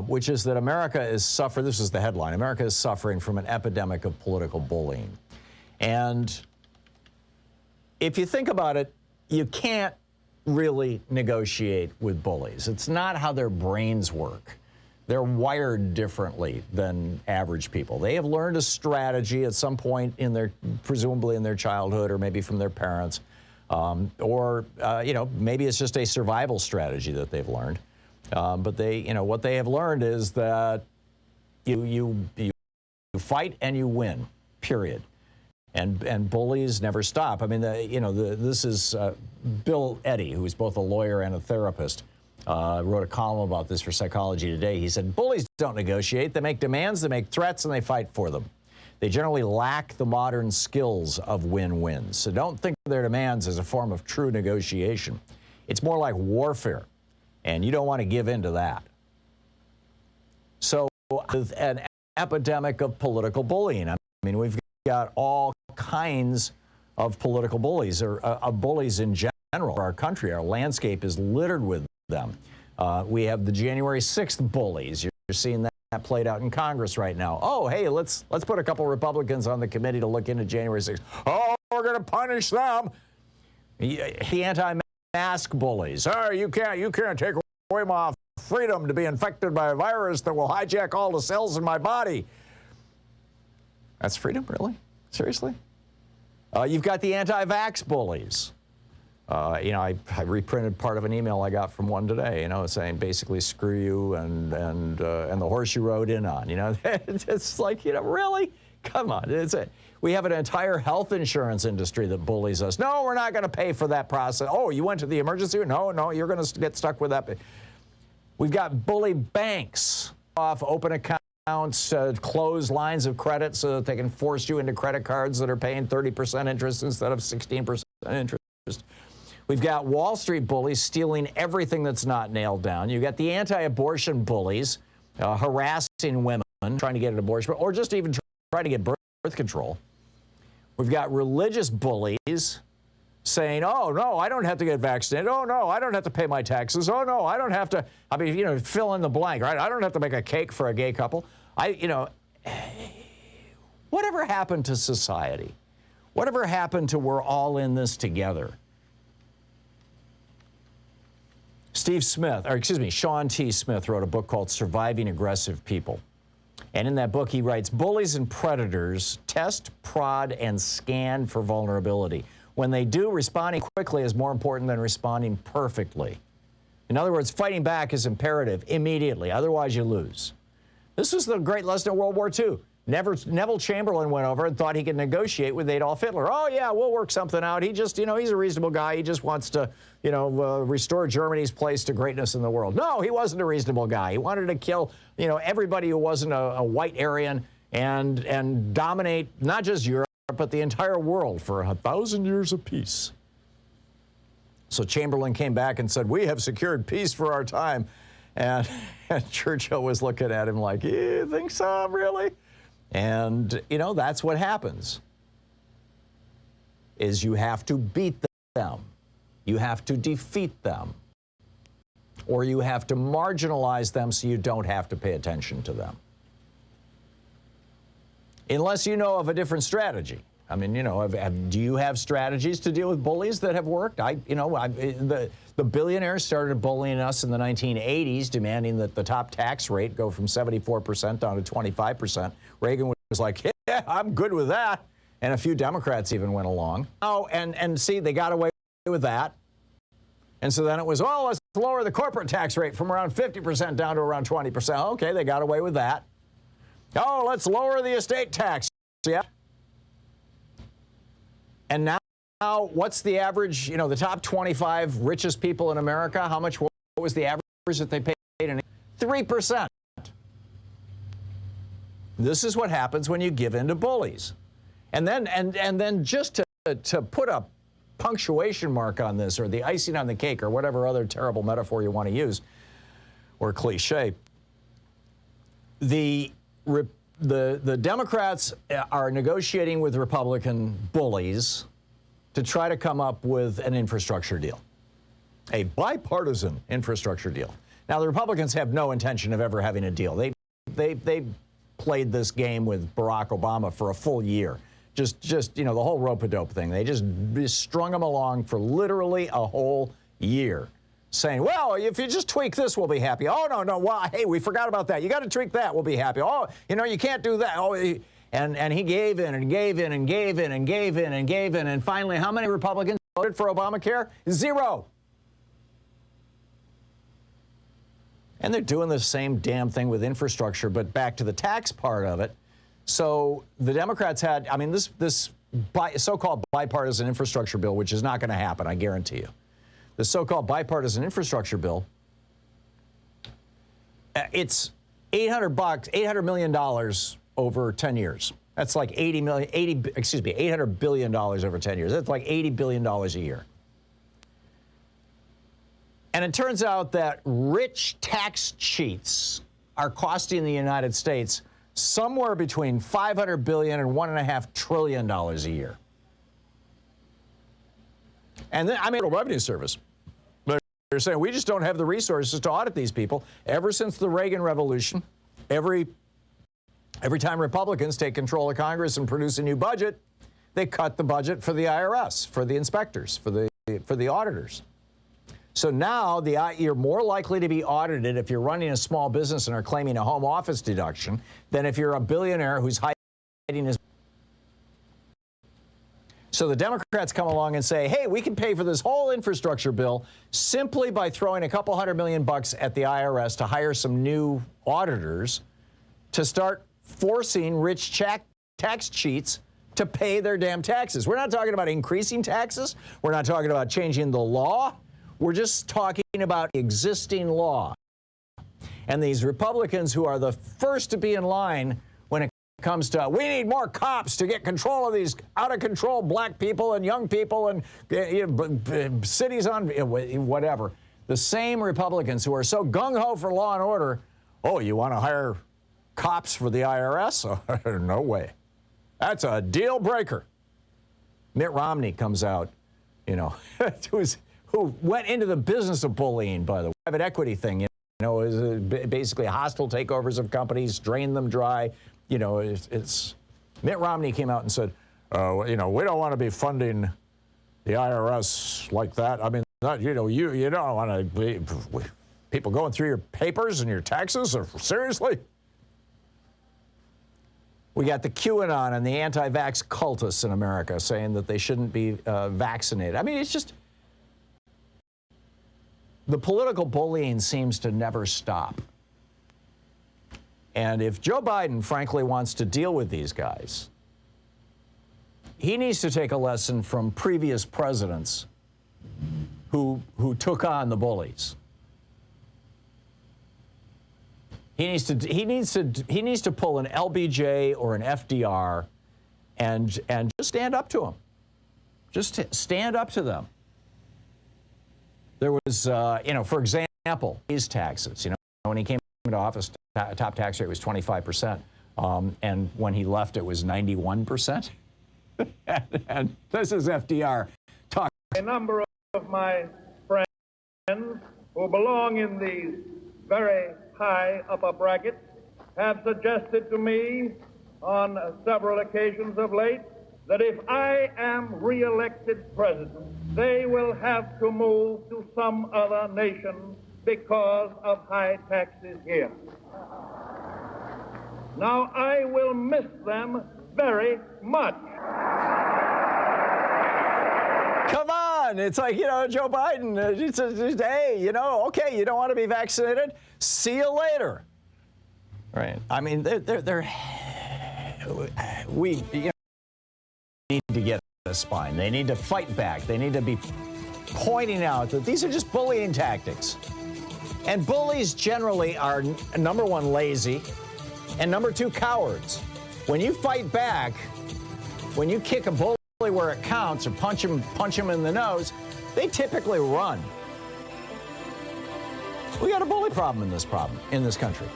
which is that America is suffering, this is the headline, America is suffering from an epidemic of political bullying. And if you think about it, you can't really negotiate with bullies. It's not how their brains work. They're wired differently than average people. They have learned a strategy at some point in their, presumably in their childhood, or maybe from their parents, or you know, maybe it's just a survival strategy that they've learned. But they, you know, what they have learned is that you fight and you win, period. And bullies never stop. I mean, this is Bill Eddy, who is both a lawyer and a therapist, wrote a column about this for Psychology Today. He said, bullies don't negotiate. They make demands, they make threats, and they fight for them. They generally lack the modern skills of win-wins. So don't think of their demands as a form of true negotiation. It's more like warfare, and you don't want to give in to that. So with an epidemic of political bullying, I mean, we've got all kinds of political bullies, or bullies in general. Our country, our landscape is littered with them. We have the January 6th bullies. You're seeing that played out in Congress right now. Oh, hey, let's put a couple Republicans on the committee to look into January 6th. Oh, we're going to punish them. The anti-mask bullies. Oh, you can't take away my freedom to be infected by a virus that will hijack all the cells in my body. That's freedom, really? Seriously? You've got the anti-vax bullies. You know, I reprinted part of an email I got from one today, you know, saying basically screw you and the horse you rode in on, you know. It's like, you know, really? Come on. We have an entire health insurance industry that bullies us. No, we're not going to pay for that process. Oh, you went to the emergency room? No, you're going to get stuck with that. We've got bully banks off open accounts, close lines of credit so that they can force you into credit cards that are paying 30% interest instead of 16% interest. We've got Wall Street bullies stealing everything that's not nailed down. You've got the anti-abortion bullies harassing women, trying to get an abortion, or just even trying to get birth control. We've got religious bullies saying, oh, no, I don't have to get vaccinated. Oh, no, I don't have to pay my taxes. Oh, no, I don't have to, I mean, you know, fill in the blank, right? I don't have to make a cake for a gay couple. You know, whatever happened to society? Whatever happened to we're all in this together? Sean T. Smith wrote a book called Surviving Aggressive People. And in that book, he writes, bullies and predators test, prod, and scan for vulnerability. When they do, responding quickly is more important than responding perfectly. In other words, fighting back is imperative immediately, otherwise you lose. This was the great lesson of World War II. Neville Chamberlain went over and thought he could negotiate with Adolf Hitler. Oh, yeah, we'll work something out. He just, you know, he's a reasonable guy. He just wants to, you know, restore Germany's place to greatness in the world. No, he wasn't a reasonable guy. He wanted to kill, you know, everybody who wasn't a white Aryan and dominate not just Europe, but the entire world for 1,000 years of peace. So Chamberlain came back and said, we have secured peace for our time. And Churchill was looking at him like, you think so, really? And, you know, that's what happens, is you have to beat them. You have to defeat them. Or you have to marginalize them so you don't have to pay attention to them. Unless you know of a different strategy. I mean, you know, do you have strategies to deal with bullies that have worked? The billionaires started bullying us in the 1980s, demanding that the top tax rate go from 74% down to 25%. Reagan was like, yeah, I'm good with that. And a few Democrats even went along. Oh, and see, they got away with that. And so then it was, oh, let's lower the corporate tax rate from around 50% down to around 20%. Okay, they got away with that. Oh, let's lower the estate tax. Yeah. And now, what's the average, you know, the top 25 richest people in America, how much, what was the average that they paid in? 3%. This is what happens when you give in to bullies. And then just to put a punctuation mark on this, or the icing on the cake, or whatever other terrible metaphor you want to use, or cliche, the Democrats are negotiating with Republican bullies to try to come up with an infrastructure deal, a bipartisan infrastructure deal. Now, the Republicans have no intention of ever having a deal. They played this game with Barack Obama for a full year. Just the whole rope-a-dope thing. They just strung him along for literally a whole year, saying, well, if you just tweak this, we'll be happy. Oh, no, well, hey, we forgot about that. You got to tweak that, we'll be happy. Oh, you can't do that. Oh, and he gave in and gave in and gave in and gave in and gave in. And finally, how many Republicans voted for Obamacare? 0. And they're doing the same damn thing with infrastructure, but back to the tax part of it. So the Democrats had, I mean, this so-called bipartisan infrastructure bill, which is not going to happen, I guarantee you. The so-called bipartisan infrastructure bill, it's $800 million over 10 years. That's like $800 billion over 10 years. That's like $80 billion a year. And it turns out that rich tax cheats are costing the United States somewhere between $500 billion and $1.5 trillion a year. And then, I mean, Revenue Service. They're saying we just don't have the resources to audit these people. Ever since the Reagan Revolution, every time Republicans take control of Congress and produce a new budget, they cut the budget for the IRS, for the inspectors, for the auditors. So now you're more likely to be audited if you're running a small business and are claiming a home office deduction than if you're a billionaire who's hiding his. So the Democrats come along and say, hey, we can pay for this whole infrastructure bill simply by throwing a couple $100 million at the IRS to hire some new auditors to start forcing rich tax cheats to pay their damn taxes. We're not talking about increasing taxes. We're not talking about changing the law. We're just talking about existing law. And these Republicans who are the first to be in line when it comes to, we need more cops to get control of these out-of-control black people and young people and cities on, whatever. The same Republicans who are so gung-ho for law and order, oh, you want to hire cops for the IRS? No way. That's a deal breaker. Mitt Romney comes out, who went into the business of bullying, by the way. Private equity thing, is basically hostile takeovers of companies, drain them dry. It's Mitt Romney came out and said, we don't want to be funding the IRS like that. I mean, you don't want to be people going through your papers and your taxes. Seriously? We got the QAnon and the anti-vax cultists in America saying that they shouldn't be vaccinated. I mean, it's just, the political bullying seems to never stop. And if Joe Biden, frankly, wants to deal with these guys, he needs to take a lesson from previous presidents who took on the bullies. He needs to pull an LBJ or an FDR and just stand up to them. Just stand up to them. There was, for example, his taxes. When he came into office, top tax rate was 25%, and when he left, it was 91%. And this is FDR talking. A number of my friends who belong in these very high upper brackets have suggested to me on several occasions of late that if I am re-elected president, they will have to move to some other nation because of high taxes here. Now, I will miss them very much. Come on. It's like, Joe Biden, he says, hey, okay, you don't want to be vaccinated? See you later. Right. I mean, we need to get a spine. They need to fight back. They need to be pointing out that these are just bullying tactics. And bullies generally are, number one, lazy, and number two, cowards. When you fight back, when you kick a bully where it counts or punch him in the nose, they typically run. We got a bully problem in this country.